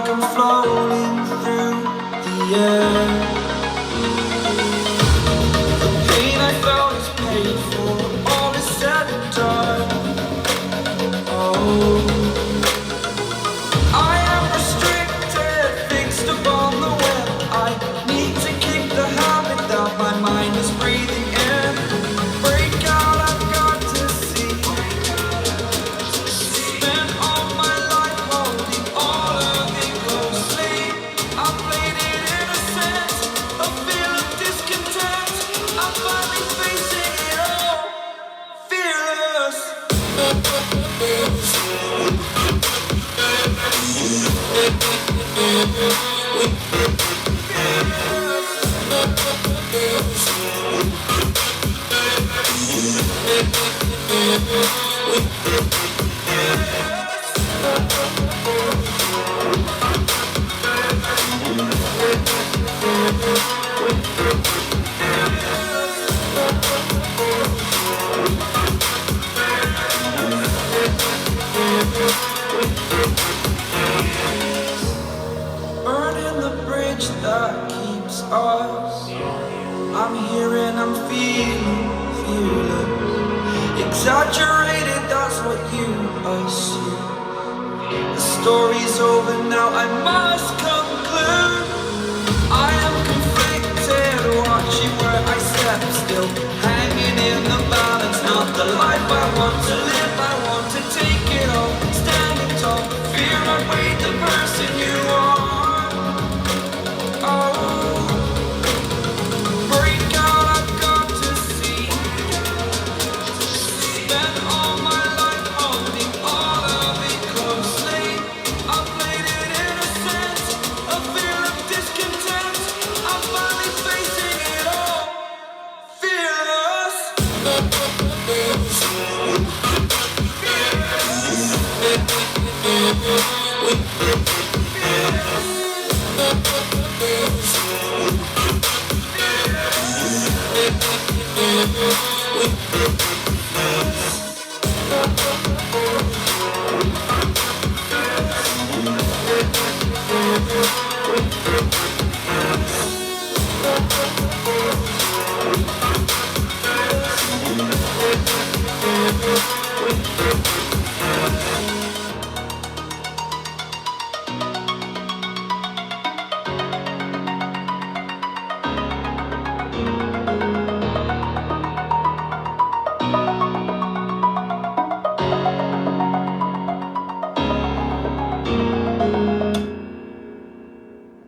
like I'm floating through the air. The pain I felt is paid for, all is said and done. Oh, I am restricted, fixed upon the web. I need to kick the habit that my mind is breathing in. Break out, I've got to see. Spent all my life holding all of it closely. I played it innocent, a feel of discontent. I'm finally facing it all, fearless. Burning the bridge that keeps us. I'm here and I'm feeling fearless. Exaggerated, that's what you assume. The story's over now, I must conclude. I am conflicted, watching where I step still, hanging in the balance. Not the life I want to live, I want to take it all, standing tall. Fear I weighed the person you are. Oh, break out, I've got to see. Spent all my life holding all of it closely. I played it innocent, a feel of discontent. I'm finally facing it all, fearless. Fearless.